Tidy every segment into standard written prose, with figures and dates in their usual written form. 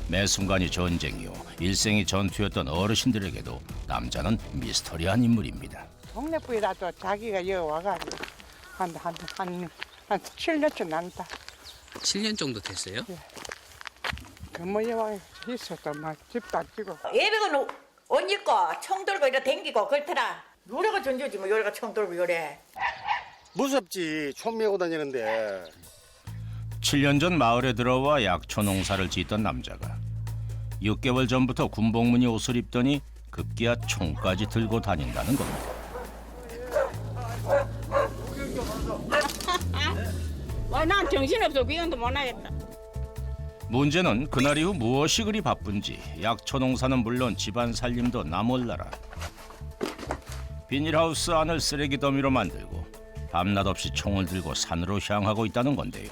매 순간이 전쟁이요 일생이 전투였던 어르신들에게도 남자는 미스터리한 인물입니다. 동네 부이라도 자기가 여기 와가지고 한 7년쯤 난다. 7년 정도 됐어요? 그뭐여 와 있어도 막 집도 안 지고. 예배는 옷 입고 총 들고 이래 댕기고 그렇더라. 요래가 전주지 뭐 요래가 총 들고 요래. 무섭지. 총 메고 다니는데. 7년 전 마을에 들어와 약초 농사를 짓던 남자가 6개월 전부터 군복무늬 옷을 입더니 급기야 총까지 들고 다닌다는 겁니다. 와, 난 정신없어. 구경도 못 하겠다. 문제는 그날 이후 무엇이 그리 바쁜지 약초 농사는 물론 집안 살림도 나몰라라. 비닐하우스 안을 쓰레기 더미로 만들고 밤낮 없이 총을 들고 산으로 향하고 있다는 건데요.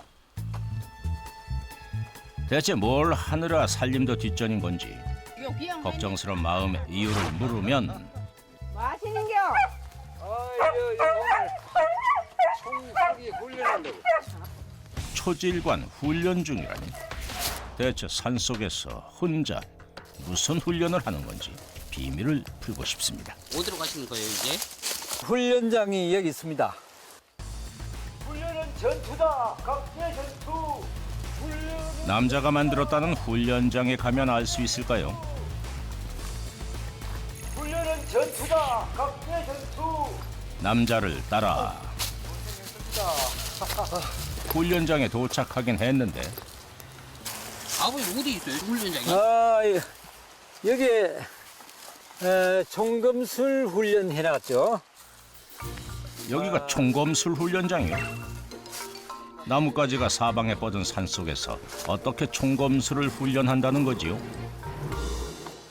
대체 뭘 하느라 살림도 뒷전인 건지 걱정스러운 마음에 이유를 물으면 뭐 하시는겨? 초질관 훈련 중이라니. 대체 산속에서 혼자 무슨 훈련을 하는 건지 비밀을 풀고 싶습니다. 어디로 가시는 거예요 이제? 훈련장이 여기 있습니다. 남자가 만들었다는 훈련장에 가면 알 수 있을까요? 훈련은 전투다. 각계 전투. 남자를 따라 훈련장에 도착하긴 했는데 아버님 어디 있어요 훈련장이? 여기 총검술 훈련 해놨죠. 여기가 총검술 훈련장이요. 나뭇가지가 사방에 뻗은 산속에서 어떻게 총검술을 훈련한다는 거지요?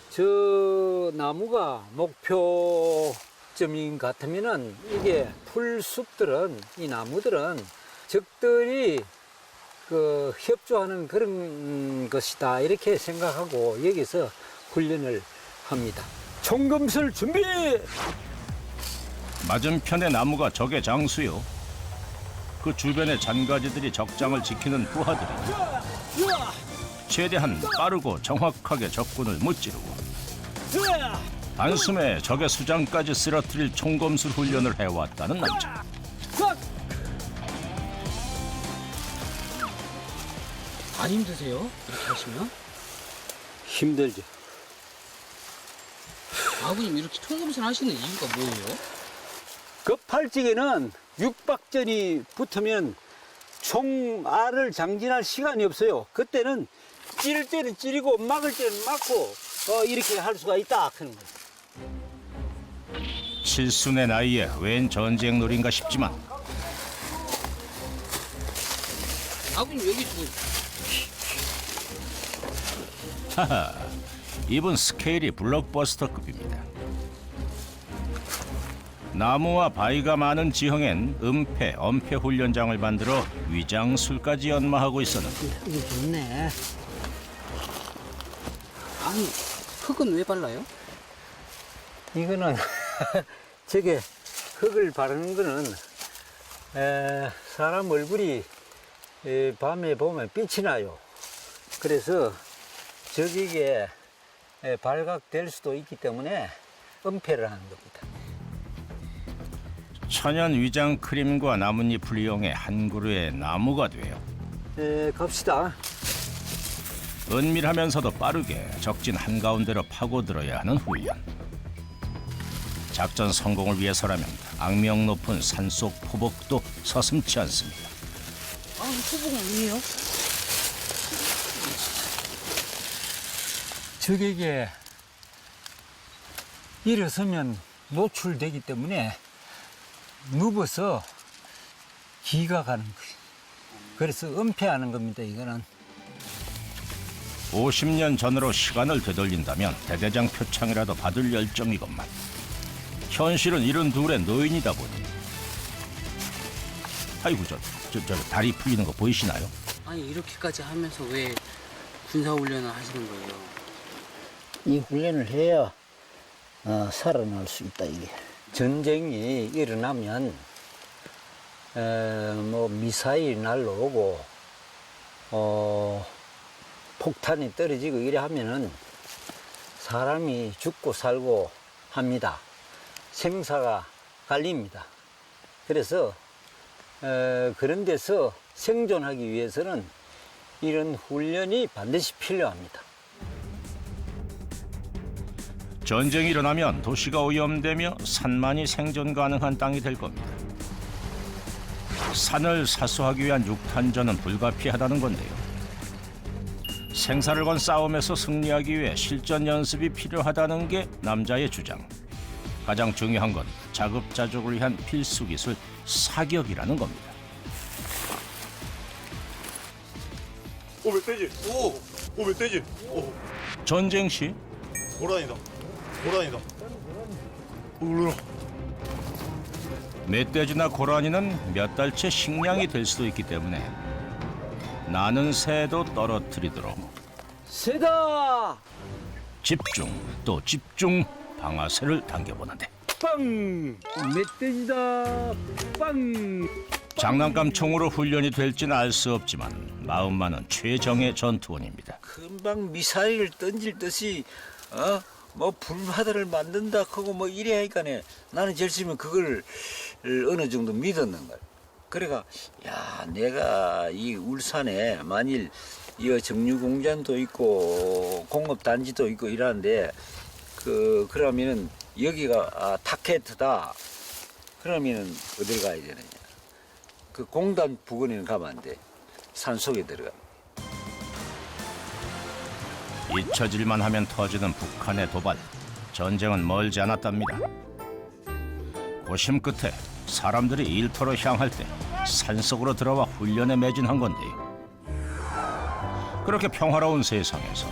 저 나무가 목표점인 같으면은 이게 풀숲들은 이 나무들은 적들이 그 협조하는 그런 것이다 이렇게 생각하고 여기서 훈련을 합니다. 총검술 준비! 맞은편의 나무가 적의 장수요. 그 주변의 잔가지들이 적장을 지키는 부하들이 최대한 빠르고 정확하게 적군을 무찌르고 단숨에 적의 수장까지 쓰러뜨릴 총검술 훈련을 해왔다는 남자. 안 힘드세요? 이렇게 하시면? 힘들죠. 아버님 이렇게 총검술 하시는 이유가 뭐예요? 급할 적에는 육박전이 붙으면 총알을 장진할 시간이 없어요. 그때는 찌를 때는 찌르고 막을 때는 막고 이렇게 할 수가 있다 하는 거예요. 칠순의 나이에 웬 전쟁놀인가 싶지만 아버님 여기 뭐 하하, 이분 스케일이 블록버스터급입니다. 나무와 바위가 많은 지형엔 은폐, 엄폐 훈련장을 만들어 위장술까지 연마하고 있었는데 이게 좋네. 아니 흙은 왜 발라요? 이거는 저게 흙을 바르는 거는 사람 얼굴이 밤에 보면 빛이 나요. 그래서 저기에 발각될 수도 있기 때문에 은폐를 하는 겁니다. 천연 위장 크림과 나뭇잎을 이용해 한 그루의 나무가 돼요. 갑시다. 은밀하면서도 빠르게 적진 한가운데로 파고들어야 하는 훈련. 작전 성공을 위해서라면 악명 높은 산속 포복도 서슴지 않습니다. 아버님 포복은 왜요? 적에게 일어서면 노출되기 때문에 누워서 기가 가는 거예요. 그래서 은폐하는 겁니다, 이거는. 50년 전으로 시간을 되돌린다면 대대장 표창이라도 받을 열정이건만 현실은 72의 노인이다 보니 아이고 저 다리 풀리는 거 보이시나요? 아니 이렇게까지 하면서 왜 군사훈련을 하시는 거예요? 이 훈련을 해야 살아날 수 있다 이게. 전쟁이 일어나면 뭐 미사일 날라오고 폭탄이 떨어지고 이래 하면은 사람이 죽고 살고 합니다. 생사가 갈립니다. 그래서 그런 데서 생존하기 위해서는 이런 훈련이 반드시 필요합니다. 전쟁이 일어나면 도시가 오염되며 산만이 생존 가능한 땅이 될 겁니다. 산을 사수하기 위한 육탄전은 불가피하다는 건데요. 생사를 건 싸움에서 승리하기 위해 실전 연습이 필요하다는 게 남자의 주장. 가장 중요한 건 자급자족을 위한 필수 기술 사격이라는 겁니다. 오 멧돼지. 오 멧돼지. 오 전쟁 시 고라니다. 고라니다. 울어. 멧돼지나 고라니는 몇 달째 식량이 될 수도 있기 때문에 나는 새도 떨어뜨리도록 새다! 집중 또 집중 방아쇠를 당겨보는데 빵! 멧돼지다! 빵! 장난감 총으로 훈련이 될지는 알 수 없지만 마음만은 최정의 전투원입니다. 금방 미사일을 던질 듯이 뭐 불바다를 만든다 하고 뭐 이래 하니까네 나는 절치면 그걸 어느 정도 믿었는 거야. 그래가 야 내가 이 울산에 만일 이 정유공장도 있고 공업단지도 있고 이러는데 그러면은 여기가 타켓이다. 그러면은 어딜 가야 되느냐? 그 공단 부근에는 가면 안 돼. 산속에 들어가. 잊혀질만 하면 터지는 북한의 도발. 전쟁은 멀지 않았답니다. 고심 끝에 사람들이 일터로 향할 때 산속으로 들어와 훈련에 매진한 건데요. 그렇게 평화로운 세상에서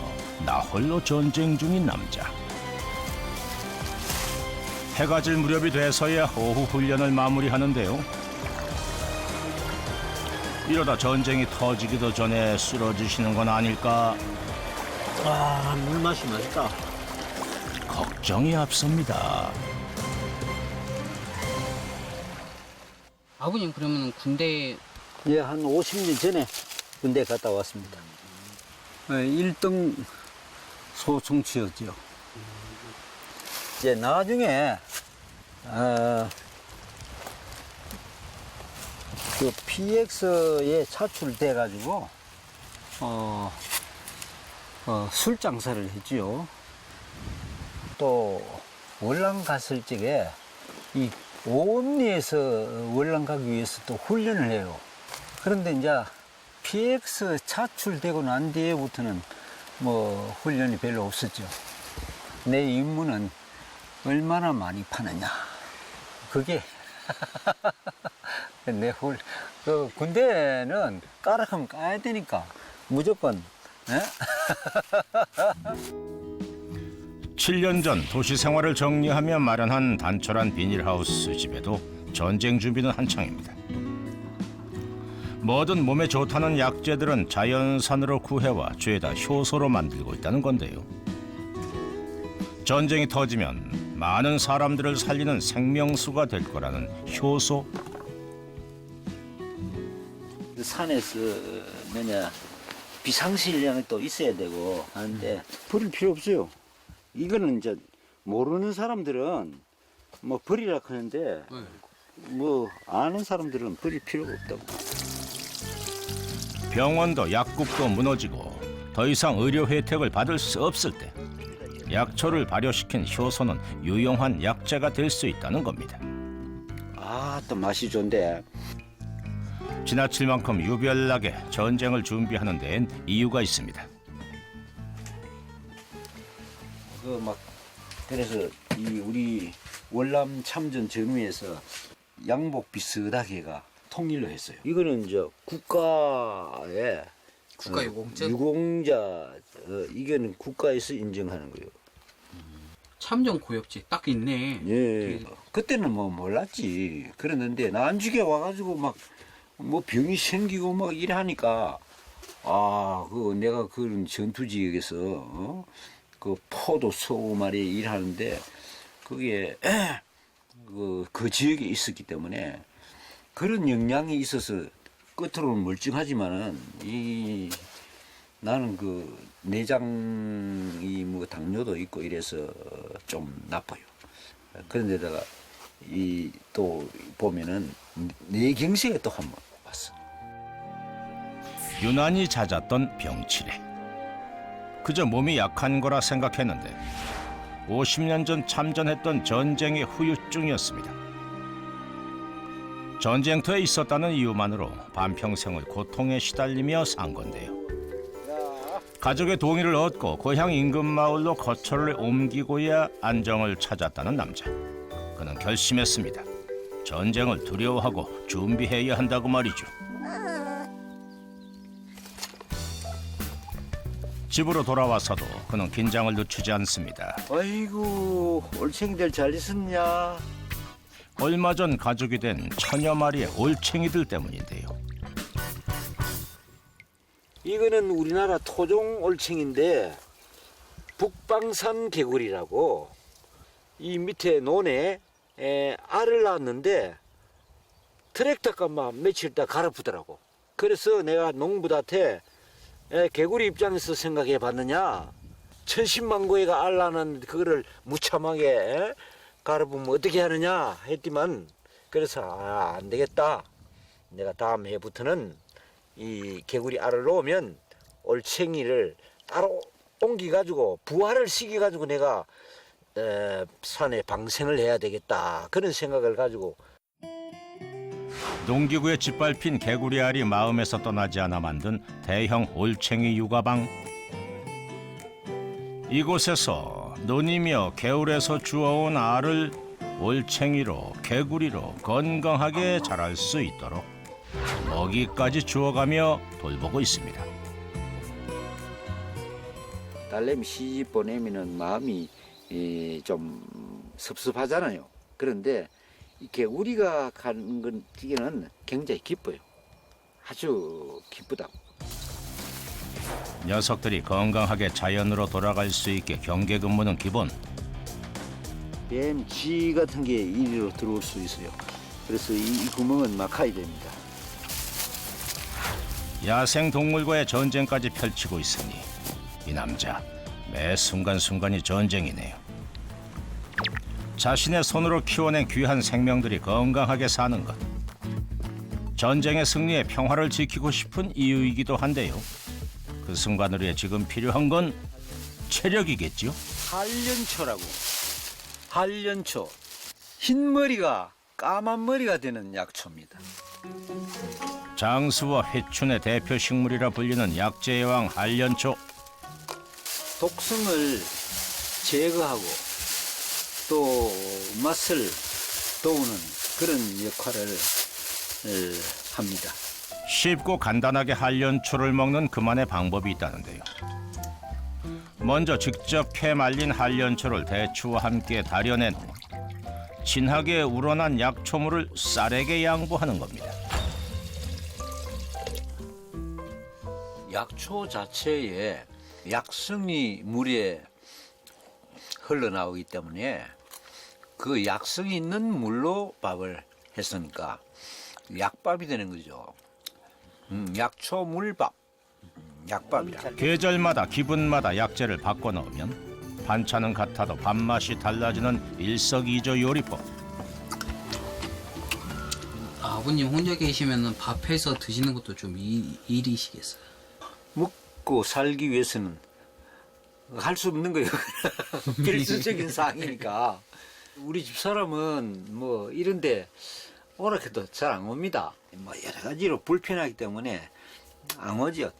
나 홀로 전쟁 중인 남자. 해가 질 무렵이 돼서야 오후 훈련을 마무리하는데요. 이러다 전쟁이 터지기도 전에 쓰러지시는 건 아닐까 물맛이 맛있다. 걱정이 앞섭니다. 아버님 그러면 군대 예, 한 50년 전에 군대 갔다 왔습니다. 1등 소총치였죠. 이제 나중에 그 PX에 차출돼 가지고 술 장사를 했지요. 또 월남 갔을 적에 이 오음리에서 월남 가기 위해서 또 훈련을 해요. 그런데 이제 PX 차출되고 난 뒤에부터는 뭐 훈련이 별로 없었죠. 내 임무는 얼마나 많이 파느냐. 그게 그 군대는 까락하면 까야 되니까 무조건. 7년 전 도시 생활을 정리하며 마련한 단촐한 비닐하우스 집에도 전쟁 준비는 한창입니다. 뭐든 몸에 좋다는 약재들은 자연산으로 구해와 죄다 효소로 만들고 있다는 건데요. 전쟁이 터지면 많은 사람들을 살리는 생명수가 될 거라는 효소. 산에서 비상식량이 또 있어야 되고 하는데 버릴 필요 없어요. 이거는 이제 모르는 사람들은 뭐 버리라 하는데 뭐 아는 사람들은 버릴 필요가 없다고. 병원도 약국도 무너지고 더 이상 의료 혜택을 받을 수 없을 때 약초를 발효시킨 효소는 유용한 약재가 될 수 있다는 겁니다. 아, 또 맛이 좋은데. 지나칠 만큼 유별나게 전쟁을 준비하는 데엔 이유가 있습니다. 그래서 이 우리 월남 참전 전후에서 양복 비슷하게가 통일로 했어요. 이거는 이제 국가의 국가 유공자? 유공자 이거는 국가에서 인정하는 거예요. 참전 고역지 딱 있네. 예. 그때는 뭐 몰랐지. 그랬는데 난중에 와가지고 막 뭐 병이 생기고 막 이래 하니까 내가 그런 전투 지역에서 그 포도 소우 말이 일하는데 그게 그 지역에 있었기 때문에 그런 영향이 있어서 겉으로는 멀쩡하지만은 이 나는 그 내장이 뭐 당뇨도 있고 이래서 좀 나빠요. 그런데다가 이 또 보면은 뇌경색에 또 한 번 왔어. 유난히 잦았던 병치레. 그저 몸이 약한 거라 생각했는데 50년 전 참전했던 전쟁의 후유증이었습니다. 전쟁터에 있었다는 이유만으로 반평생을 고통에 시달리며 산 건데요. 가족의 동의를 얻고 고향 인근 마을로 거처를 옮기고야 안정을 찾았다는 남자. 그는 결심했습니다. 전쟁을 두려워하고 준비해야 한다고 말이죠. 집으로 돌아와서도 그는 긴장을 늦추지 않습니다. 아이고 올챙이들 잘 있었냐? 얼마 전 가족이 된 천여 마리의 올챙이들 때문인데요. 이거는 우리나라 토종 올챙인데 북방산 개구리라고 이 밑에 논에 알을 낳았는데 트랙터가 며칠 있다 갈아프더라고. 그래서 내가 농부한테 개구리 입장에서 생각해 봤느냐, 천신만고해가 알 낳는 그거를 무참하게 갈아보면 어떻게 하느냐 했더만, 그래서 안 되겠다, 내가 다음 해부터는 이 개구리 알을 놓으면 올챙이를 따로 옮겨가지고 부화를 시켜가지고 내가 산에 방생을 해야 되겠다, 그런 생각을 가지고. 농기구에 짓밟힌 개구리 알이 마음에서 떠나지 않아 만든 대형 올챙이 육아방. 이곳에서 논이며 개울에서 주워온 알을 올챙이로 개구리로 건강하게 자랄 수 있도록 먹이까지 주워가며 돌보고 있습니다. 딸내미 시집 보내면은 마음이 좀 섭섭하잖아요. 그런데 이 개구리가 가는 건 기는 굉장히 기뻐요. 아주 기쁘다. 녀석들이 건강하게 자연으로 돌아갈 수 있게 경계 근무는 기본. 뱀, 쥐 같은 게 이리로 들어올 수 있어요. 그래서 이 구멍은 막아야 됩니다. 야생 동물과의 전쟁까지 펼치고 있으니 이 남자 매 순간순간이 전쟁이네요. 자신의 손으로 키워낸 귀한 생명들이 건강하게 사는 것. 전쟁의 승리에 평화를 지키고 싶은 이유이기도 한데요. 그 순간을 위해 지금 필요한 건 체력이겠죠. 한련초라고. 한련초. 흰 머리가 까만 머리가 되는 약초입니다. 장수와 회춘의 대표 식물이라 불리는 약재의 왕 한련초. 독성을 제거하고 또 맛을 도우는 그런 역할을 합니다. 쉽고 간단하게 한련초를 먹는 그만의 방법이 있다는데요. 먼저 직접 캐 말린 한련초를 대추와 함께 달여낸 후 진하게 우러난 약초물을 쌀에게 양보하는 겁니다. 약초 자체에 약성이 물에 흘러나오기 때문에 그 약성이 있는 물로 밥을 했으니까 약밥이 되는 거죠. 약초 물밥, 약밥이라. 계절마다 기분마다 약재를 바꿔 넣으면 반찬은 같아도 밥맛이 달라지는 일석이조 요리법. 아버님 혼자 계시면 밥해서 드시는 것도 좀 일이시겠어요? 먹고 살기 위해서는 할 수 없는 거예요. 필수적인 사항이니까. 우리 집 사람은 뭐 이런데 오락해도 잘 안 옵니다. 뭐 여러 가지로 불편하기 때문에 안 오죠.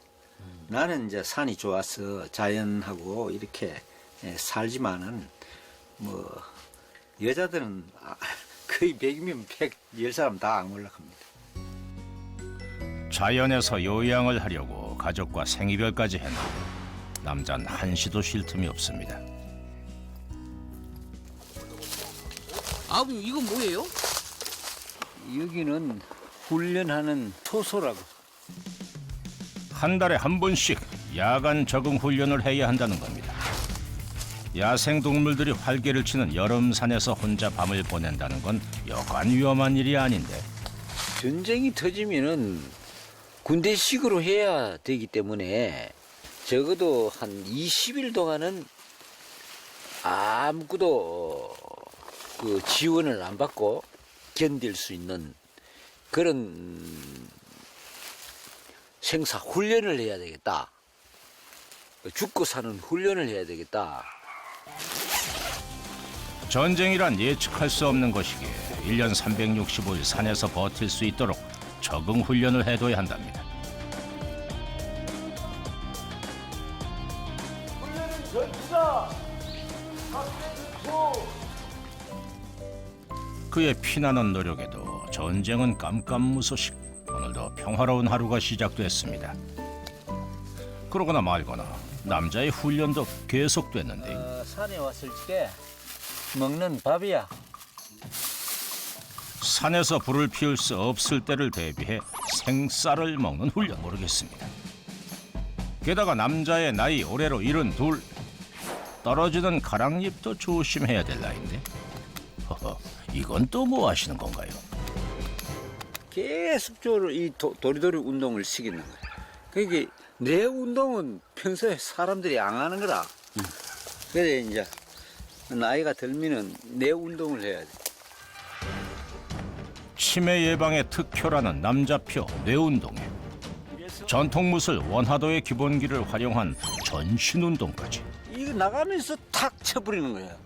나는 이제 산이 좋아서 자연하고 이렇게 살지만은 뭐 여자들은 거의 100이면 100, 10사람 다 안 올라갑니다. 자연에서 요양을 하려고 가족과 생이별까지 했는데 남자는 한시도 쉴 틈이 없습니다. 아버님 이건 뭐예요? 여기는 훈련하는 토소라고. 한 달에 한 번씩 야간 적응 훈련을 해야 한다는 겁니다. 야생 동물들이 활개를 치는 여름산에서 혼자 밤을 보낸다는 건 여간 위험한 일이 아닌데 전쟁이 터지면은 군대식으로 해야 되기 때문에 적어도 한 20일 동안은 아무것도 그 지원을 안 받고 견딜 수 있는 그런 생사 훈련을 해야 되겠다. 죽고 사는 훈련을 해야 되겠다. 전쟁이란 예측할 수 없는 것이기에 1년 365일 산에서 버틸 수 있도록 적응 훈련을 해둬야 한답니다. 그의 피나는 노력에도 전쟁은 깜깜무소식. 오늘도 평화로운 하루가 시작됐습니다. 그러거나 말거나 남자의 훈련도 계속됐는데 산에 왔을 때 먹는 밥이야. 산에서 불을 피울 수 없을 때를 대비해 생쌀을 먹는 훈련 모르겠습니다. 게다가 남자의 나이 올해로 72. 떨어지는 가랑잎도 조심해야 될 나이인데 허허, 이건 또 뭐 하시는 건가요? 계속적으로 이 도리도리 운동을 시키는 거야. 그게 내 운동은 평소에 사람들이 안 하는 거라. 그래 이제 나이가 들면은 내 운동을 해야 돼. 치매 예방에 특효라는 남자표 뇌운동에 전통무술 원하도의 기본기를 활용한 전신운동까지. 이거 나가면서 탁 쳐버리는 거야.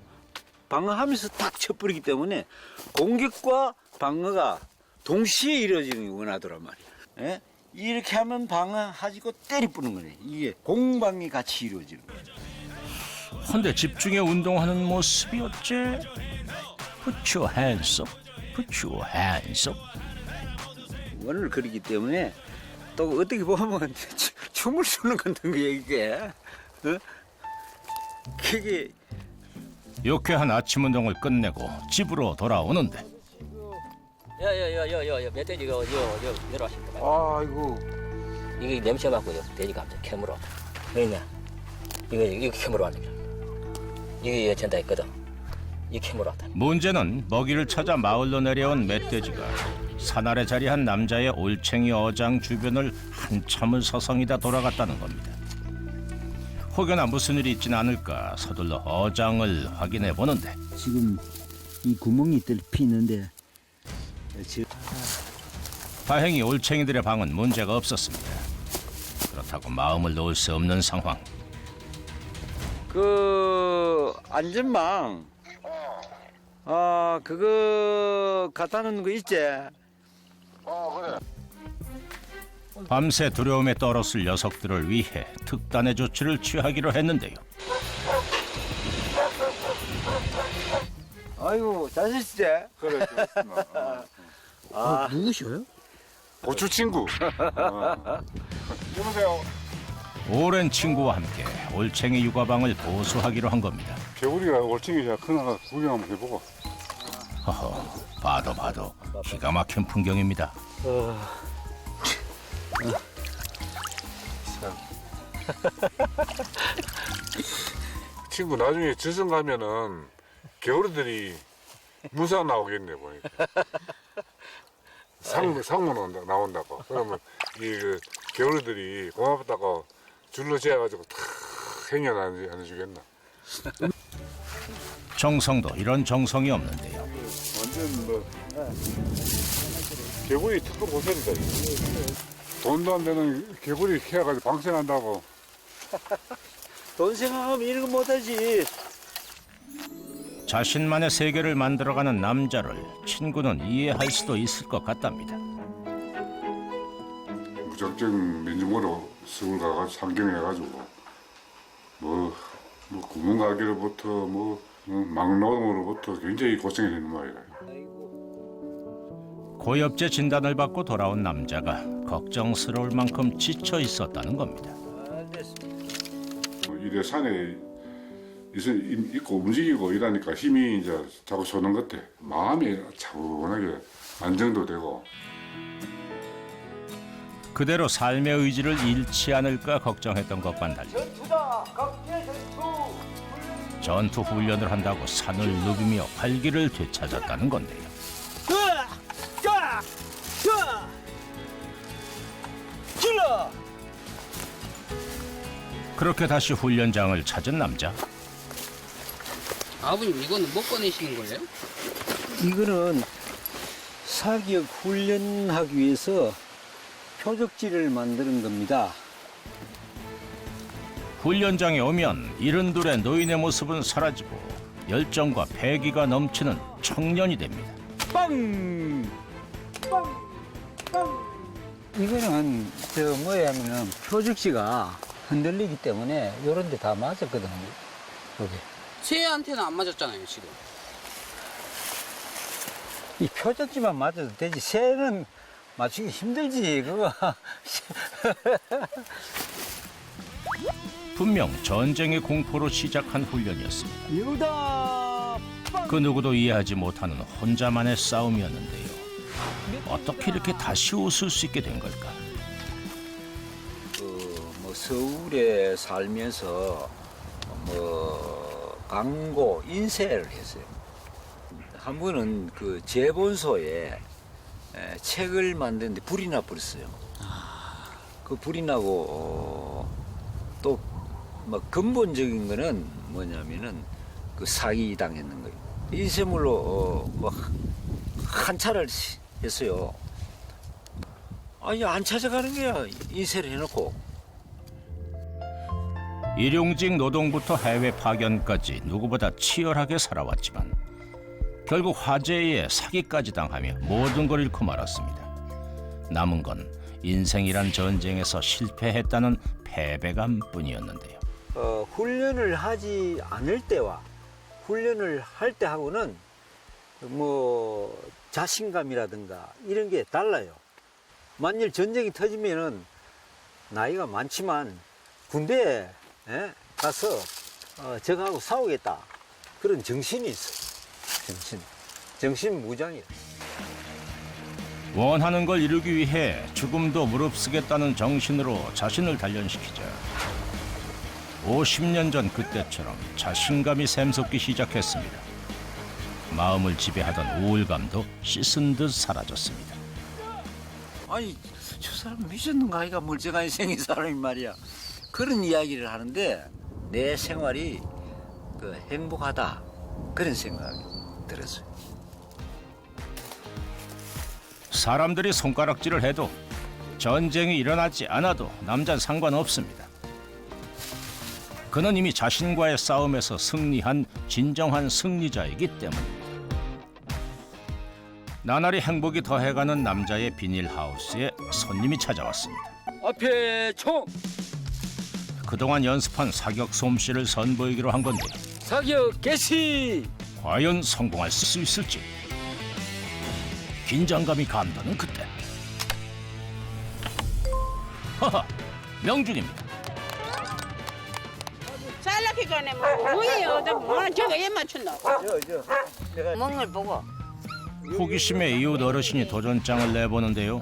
방어하면서 탁 쳐버리기 때문에 공격과 방어가 동시에 이루어지는 게 원하더란 말이야. 예? 이렇게 하면 방어하지고 때리뿌는 거네. 이게 공방이 같이 이루어지는 거야. 헌데 집중해 운동하는 모습이 어째? Put your hands up, put your hands up. 원을 그리기 때문에 또 어떻게 보면 춤을 추는 건데 이게. 어? 그게 유쾌한 아침 운동을 끝내고 집으로 돌아오는데 여 멧돼지가 내려왔습니다. 아이고. 이게 냄새 맡고 돼지가 갑자기 캐물어. 그러냐? 이거 캐물어 왔습니다. 이게 전다 있거든. 이 캐물어 왔다. 문제는 먹이를 찾아 마을로 내려온 멧돼지가 산 아래 자리한 남자의 올챙이 어장 주변을 한참을 서성이다 돌아갔다는 겁니다. 혹여나 무슨 일이 있진 않을까 서둘러 어장을 확인해 보는데 지금 이 구멍이 뚫혀 있는데 다행히 올챙이들의 방은 문제가 없었습니다. 그렇다고 마음을 놓을 수 없는 상황. 그 안전망 그거 갖다 놓는 거 있지? 밤새 두려움에 떨었을 녀석들을 위해 특단의 조치를 취하기로 했는데요. 아이고 잘 쓰시지? 그래. 누구셔요? 고추 친구. 여보세요. 오랜 친구와 함께 올챙이 육아방을 보수하기로 한 겁니다. 개구리가 올챙이 큰 하나 구경 한번 해보고. 허허, 봐도 기가 막힌 풍경입니다. 친구 나중에 저승 가면은 개구리들이 무사 나오겠네 보니까. 상문 나온다고. 그러면 이 개구리들이 고맙다고 줄로 재가지고 탁 행여 안 해주겠나. 정성도 이런 정성이 없는데요. 완전 뭐 개구리 특급 호텔이다. 돈도 안 되는 개구리 키워가지고 방생한다고. 돈 생각하면 이런 거 못하지. 자신만의 세계를 만들어가는 남자를 친구는 이해할 수도 있을 것 같답니다. 무작정 민중으로 서울 가가지고 상경해가지고 뭐 구멍 가기로부터 막노동으로부터 굉장히 고생했는 모양이에요. 고엽제 진단을 받고 돌아온 남자가 걱정스러울 만큼 지쳐 있었다는 겁니다. 이래 산에 있고 움직이고 이러니까 힘이 이제 자꾸 솟는 것 같아. 마음이 차분하게 안정도 되고. 그대로 삶의 의지를 잃지 않을까 걱정했던 것과는 달리 전투 훈련을 한다고 산을 누비며 활기를 되찾았다는 건데요. 그렇게 다시 훈련장을 찾은 남자. 아버님 이거는 뭐 꺼내시는 거예요? 이거는 사격 훈련하기 위해서 표적지를 만드는 겁니다. 훈련장에 오면 이른둘의 노인의 모습은 사라지고 열정과 패기가 넘치는 청년이 됩니다. 빵! 빵! 빵! 이거는 뭐냐면은 표적지가 흔들리기 때문에 이런 데 다 맞았거든요. 여기. 새한테는 안 맞았잖아요 지금. 이 표적지만 맞아도 되지. 새는 맞추기 힘들지, 그거. 분명 전쟁의 공포로 시작한 훈련이었습니다. 이거다! 그 누구도 이해하지 못하는 혼자만의 싸움이었는데요. 어떻게 이렇게 다시 웃을 수 있게 된 걸까? 뭐 서울에 살면서 광고 인쇄를 했어요. 한 번은 그 재본소에 책을 만드는데 불이 나 버렸어요. 그 불이 나고 또 뭐 근본적인 거는 뭐냐면은 그 사기 당했는 거예요. 인쇄물로 뭐 한 차를 했어요. 아니 안 찾아가는 거야. 인쇄를 해놓고. 일용직 노동부터 해외 파견까지 누구보다 치열하게 살아왔지만 결국 화재에 사기까지 당하며 모든 걸 잃고 말았습니다. 남은 건 인생이란 전쟁에서 실패했다는 패배감뿐이었는데요. 훈련을 하지 않을 때와 훈련을 할 때 하고는 뭐 자신감이라든가 이런 게 달라요. 만일 전쟁이 터지면은 나이가 많지만 군대에 가서 적하고 싸우겠다 그런 정신이 있어. 정신 무장이야. 원하는 걸 이루기 위해 죽음도 무릅쓰겠다는 정신으로 자신을 단련시키자 50년 전 그때처럼 자신감이 샘솟기 시작했습니다. 마음을 지배하던 우울감도 씻은 듯 사라졌습니다. 아니 저 사람 미쳤는가 아이가 멀쩡하게 생긴 사람이 말이야. 그런 이야기를 하는데 내 생활이 그 행복하다 그런 생각이 들었어요. 사람들이 손가락질을 해도 전쟁이 일어나지 않아도 남자는 상관없습니다. 그는 이미 자신과의 싸움에서 승리한 진정한 승리자이기 때문입니다. 나날이 행복이 더해가는 남자의 비닐하우스에 손님이 찾아왔습니다. 앞에 총! 그동안 연습한 사격 솜씨를 선보이기로 한 건데 사격 개시! 과연 성공할 수 있을지 긴장감이 감도는 그때 하하 명중입니다. 살라기 전에 뭐 뭐예요? 저거 얘 맞춘다. 멍을 보고 호기심에 이웃 어르신이 도전장을 내보는데요.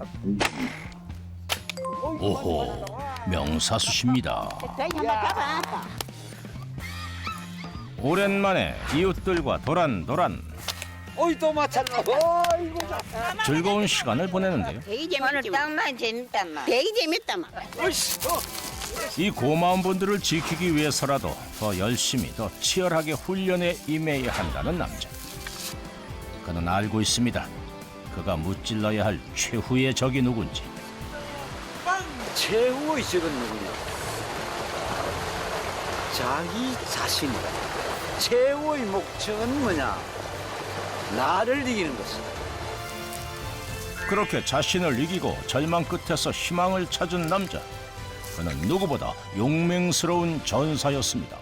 오호 명사수십니다. 다시 한번 잡아. 오랜만에 이웃들과 도란도란 어이 또 맞췄나? 어이구. 즐거운 시간을 보내는데요. 되게 재밌지. 땅나 재밌다 마. 되게 재밌다 마. 이 고마운 분들을 지키기 위해서라도 더 열심히 더 치열하게 훈련에 임해야 한다는 남자. 그는 알고 있습니다. 그가 무찔러야 할 최후의 적이 누군지. 최후의 적은 누구냐? 자기 자신이다. 최후의 목적은 뭐냐? 나를 이기는 것이다. 그렇게 자신을 이기고 절망 끝에서 희망을 찾은 남자. 그는 누구보다 용맹스러운 전사였습니다.